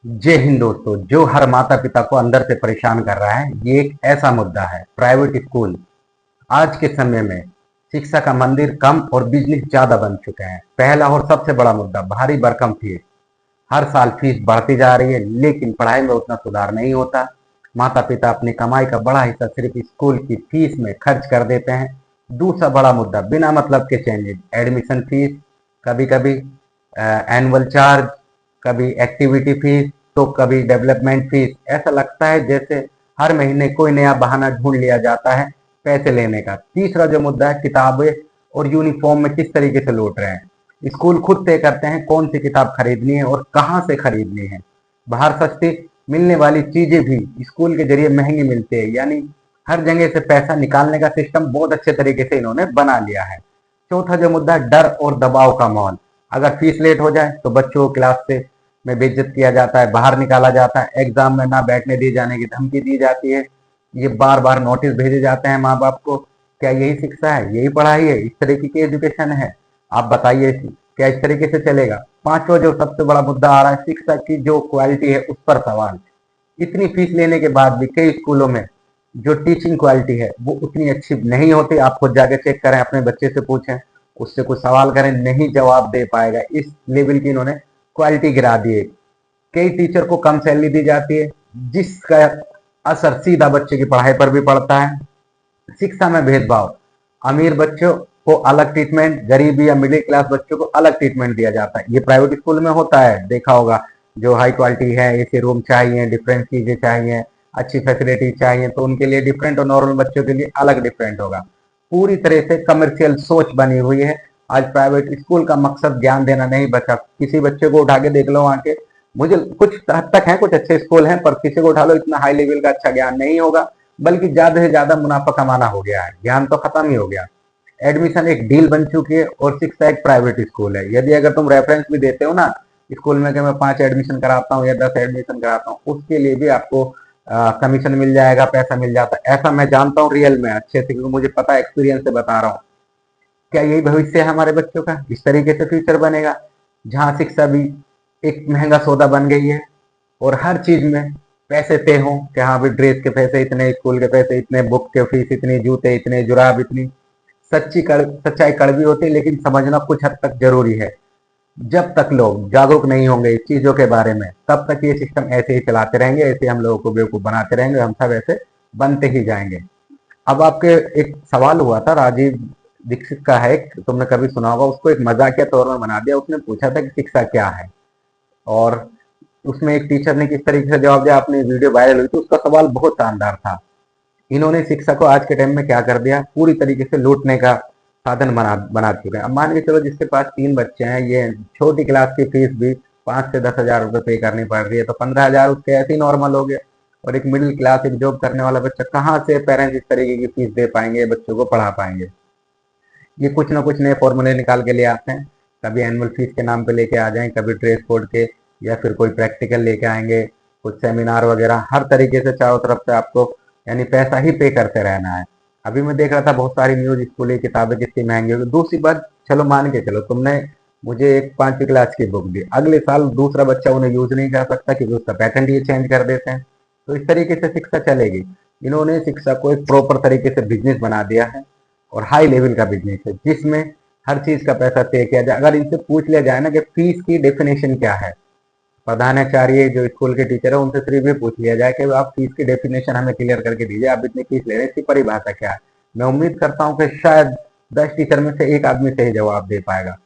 जय हिंद दोस्तों। जो हर माता पिता को अंदर से परेशान कर रहा है, ये एक ऐसा मुद्दा है प्राइवेट स्कूल। आज के समय में शिक्षा का मंदिर कम और बिजनेस ज्यादा बन चुके हैं। पहला और सबसे बड़ा मुद्दा भारी भरकम फीस। हर साल फीस बढ़ती जा रही है, लेकिन पढ़ाई में उतना सुधार नहीं होता। माता पिता अपनी कमाई का बड़ा हिस्सा सिर्फ स्कूल की फीस में खर्च कर देते हैं। दूसरा बड़ा मुद्दा बिना मतलब के चेंजेस, एडमिशन फीस, कभी कभी एनुअल चार्ज, कभी एक्टिविटी फीस, तो कभी डेवलपमेंट फीस। ऐसा लगता है जैसे हर महीने कोई नया बहाना ढूंढ लिया जाता है पैसे लेने का। तीसरा जो मुद्दा है, किताबें और यूनिफॉर्म में किस तरीके से लौट रहे हैं। स्कूल खुद तय करते हैं कौन सी किताब खरीदनी है और कहाँ से खरीदनी है। बाहर सस्ती मिलने वाली चीजें भी स्कूल के जरिए महंगी मिलती है, यानी हर जगह से पैसा निकालने का सिस्टम बहुत अच्छे तरीके से इन्होंने बना लिया है। चौथा जो मुद्दा है, डर और दबाव का माहौल। अगर फीस लेट हो जाए तो बच्चों को क्लास से में बेइज्जत किया जाता है, बाहर निकाला जाता है, एग्जाम में ना बैठने दिए जाने की धमकी दी जाती है। ये बार बार नोटिस भेजे जाते हैं माँ बाप को। क्या यही शिक्षा है, यही पढ़ाई है, इस तरीके की एजुकेशन है? आप बताइए क्या इस तरीके से चलेगा? पांचवा जो सबसे बड़ा मुद्दा आ रहा है, शिक्षा की जो क्वालिटी है उस पर सवाल। इतनी फीस लेने के बाद भी कई स्कूलों में जो टीचिंग क्वालिटी है वो उतनी अच्छी नहीं होती। आप खुद जाके चेक करें, अपने बच्चे से पूछें, उससे कुछ सवाल करें, नहीं जवाब दे पाएगा। इस लेवल की इन्होंने क्वालिटी गिरा दी है। कई टीचर को कम सैलरी दी जाती है, जिसका असर सीधा बच्चे की पढ़ाई पर भी पड़ता है। शिक्षा में भेदभाव, अमीर बच्चों को अलग ट्रीटमेंट, गरीब या मिडिल क्लास बच्चों को अलग ट्रीटमेंट दिया जाता है। ये प्राइवेट स्कूल में होता है, देखा होगा। जो हाई क्वालिटी है, एसी रूम चाहिए, डिफरेंट चीजें चाहिए, अच्छी फैसिलिटी चाहिए, तो उनके लिए डिफरेंट और नॉर्मल बच्चों के लिए अलग डिफरेंट होगा। पूरी तरह से कमर्शियल सोच बनी हुई है। आज प्राइवेट स्कूल का मकसद ज्ञान देना नहीं बचा। किसी बच्चे को उठा के देख लो वहां के, मुझे कुछ हद तक है, कुछ अच्छे स्कूल हैं, पर किसी को उठा लो, इतना हाई लेवल का अच्छा ज्ञान नहीं होगा, बल्कि ज्यादा से ज्यादा मुनाफा कमाना हो गया है, ज्ञान तो खत्म ही हो गया। एडमिशन एक डील बन चुकी है और शिक्षा एक प्राइवेट स्कूल है। यदि अगर तुम रेफरेंस भी देते हो ना स्कूल में कि मैं 5 एडमिशन कराता हूँ या 10 एडमिशन कराता हूँ, उसके लिए भी आपको कमीशन मिल जाएगा, पैसा मिल जाता है। ऐसा मैं जानता हूँ रियल में अच्छे से, क्योंकि मुझे पता है, एक्सपीरियंस से बता रहा हूँ। क्या यही भविष्य है हमारे बच्चों का? इस तरीके से फ्यूचर बनेगा जहाँ शिक्षा भी एक महंगा सौदा बन गई है और हर चीज में पैसे तय हों कि हाँ भाई, ड्रेस के पैसे इतने, स्कूल के पैसे इतने, बुक के फीस इतनी, जूते इतने, जुराब इतनी। सच्चाई कड़वी होती है, लेकिन समझना कुछ हद तक जरूरी है। जब तक लोग जागरूक नहीं होंगे इस चीजों के बारे में, तब तक ये सिस्टम ऐसे ही चलाते रहेंगे, ऐसे हम लोगों को बेवकूफ बनाते रहेंगे, हम सब ऐसे बनते ही जाएंगे। अब आपके एक सवाल हुआ था, राजीव दीक्षित का है, तुमने कभी सुना होगा, उसको एक मजाकिया तौर में बना दिया। उसने पूछा था कि शिक्षा क्या है, और उसमें एक टीचर ने किस तरीके से जवाब दिया, अपनी वीडियो वायरल हुई, तो उसका सवाल बहुत शानदार था। इन्होंने शिक्षा को आज के टाइम में क्या कर दिया, पूरी तरीके से लूटने का साधन बना बना चुके हैं। अब मान के चलो जिसके पास 3 बच्चे हैं, ये छोटी क्लास की फीस भी 5 से 10 हजार रुपये पे करनी पड़ रही है, तो 15 हजार उसके ऐसे ही नॉर्मल हो गए। और एक मिडिल क्लास, एक जॉब करने वाला बच्चा, कहाँ से पेरेंट्स इस तरीके की फीस दे पाएंगे, बच्चों को पढ़ा पाएंगे? ये कुछ ना कुछ नए फॉर्मूले निकाल के ले आते हैं। कभी एनुअल फीस के नाम पे लेके आ जाएं, कभी ड्रेस कोड के, या फिर कोई प्रैक्टिकल लेके आएंगे, कुछ सेमिनार वगैरह, हर तरीके से चारों तरफ से आपको यानी पैसा ही पे करते रहना है। अभी मैं देख रहा था बहुत सारी न्यूज, स्कूल की किताबें कितनी महंगी होगी। दूसरी बात, चलो मान के चलो तुमने मुझे एक 5वीं क्लास की बुक दी, अगले साल दूसरा बच्चा उन्हें यूज नहीं कर सकता क्योंकि उसका पैटर्न ये चेंज कर देते हैं। तो इस तरीके से शिक्षा चलेगी? इन्होंने शिक्षा को एक प्रॉपर तरीके से बिजनेस बना दिया है, और हाई लेवल का बिजनेस है, जिसमें हर चीज का पैसा तय किया जाए। अगर इनसे पूछ लिया जाए ना कि फीस की डेफिनेशन क्या है, प्रधानाचार्य जो स्कूल के टीचर है उनसे सिर्फ ये पूछ लिया जाए कि आप फीस की डेफिनेशन हमें क्लियर करके दीजिए, आप इतनी फीस ले रहे हैं, इसकी परिभाषा क्या है। मैं उम्मीद करता हूँ कि शायद 10 टीचर में से एक आदमी सही जवाब दे पाएगा।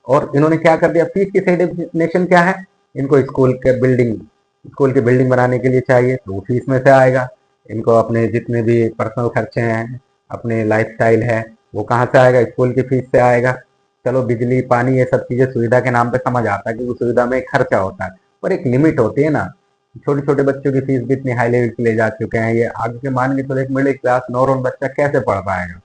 और इन्होंने क्या कर दिया, फीस की सही डेफिनेशन क्या है? इनको स्कूल की बिल्डिंग बनाने के लिए चाहिए, तो वो फीस में से आएगा। इनको अपने जितने भी पर्सनल खर्चे हैं, अपने लाइफस्टाइल है, वो कहाँ से आएगा? स्कूल की फीस से आएगा। चलो बिजली पानी ये सब चीजें सुविधा के नाम पे समझ आता है कि उस सुविधा में एक खर्चा होता है, पर एक लिमिट होती है ना। छोटे छोटे बच्चों की फीस भी इतनी हाई लेवल की ले जा चुके हैं, ये आगे के मान के चलो एक मिडिल क्लास नॉर्मल बच्चा कैसे पढ़ पाएगा?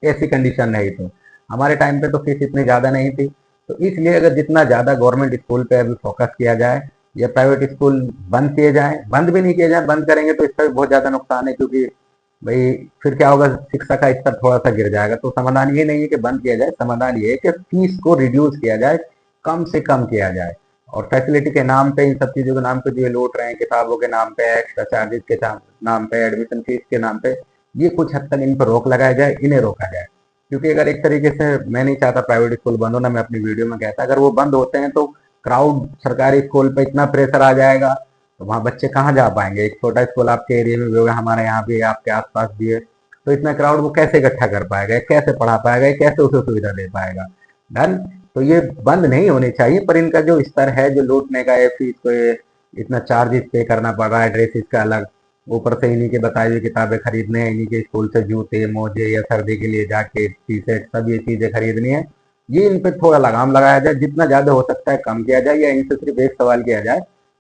ऐसी कंडीशन नहीं। तो हमारे टाइम पे तो फीस इतनी ज़्यादा नहीं थी। तो इसलिए अगर जितना ज़्यादा गवर्नमेंट स्कूल पे अभी फोकस किया जाए, या प्राइवेट स्कूल बंद किए जाए, बंद भी नहीं किए जाए, बंद करेंगे तो इसका भी बहुत ज़्यादा नुकसान है, क्योंकि भाई फिर क्या होगा, शिक्षा का स्तर थोड़ा सा गिर जाएगा। तो समाधान ये नहीं है कि बंद किया जाए, समाधान ये है कि फीस को रिड्यूस किया जाए, कम से कम किया जाए। और फैसिलिटी के नाम पे, इन सब चीजों के नाम पे जो ये लूट रहे हैं, किताबों के नाम पे, एक्स्ट्रा चार्जेस के नाम पे, एडमिशन फीस के नाम पे, ये कुछ हद तक इन पर रोक लगाया जाए, इन्हें रोका जाए। क्योंकि अगर एक तरीके से, मैं नहीं चाहता प्राइवेट स्कूल बंद होना, मैं अपनी वीडियो में कहता, अगर वो बंद होते हैं तो क्राउड सरकारी स्कूल पे इतना प्रेशर आ जाएगा, तो वहाँ बच्चे कहाँ जा पाएंगे। एक छोटा स्कूल आपके एरिया में भी होगा, हमारे यहाँ भी है, आपके आसपास भी है, तो इतना क्राउड वो कैसे इकट्ठा कर पाएगा, कैसे पढ़ा पाएगा, कैसे उसे सुविधा दे पाएगा। डन। तो ये बंद नहीं होने चाहिए, पर इनका जो स्तर है, जो लूटने का है, फीस को ये इतना चार्जेस पे करना पड़ रहा है, ड्रेसेस का अलग, ऊपर से इन्हीं के बताई हुई किताबें खरीदने हैं, इन्हीं के स्कूल से जूते मोजे या सर्दी के लिए जैकेट टी शर्ट सब ये चीजें खरीदनी है। ये इन पे थोड़ा लगाम लगाया जाए, जितना ज्यादा हो सकता है कम किया जाए, या इनसे सिर्फ एक सवाल किया जाए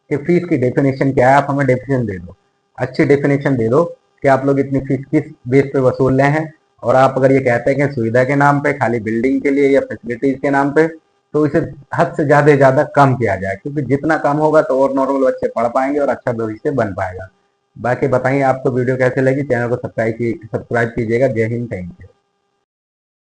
कि फीस की डेफिनेशन क्या है, आप हमें डेफिनेशन दे दो, अच्छी डेफिनेशन दे दो कि आप लोग इतनी फीस किस बेस पे वसूल रहे हैं। और आप अगर ये कहते हैं कि सुविधा के नाम पे, खाली बिल्डिंग के लिए या फैसिलिटीज के नाम पे, तो इसे हद से ज्यादा कम किया जाए, क्योंकि जितना कम होगा तो और नॉर्मल बच्चे पढ़ पाएंगे और अच्छा भविष्य बन पाएगा। बाकी बताइए आपको वीडियो कैसे लगी, चैनल को सब्सक्राइब कीजिएगा। जय हिंद, थैंक यू।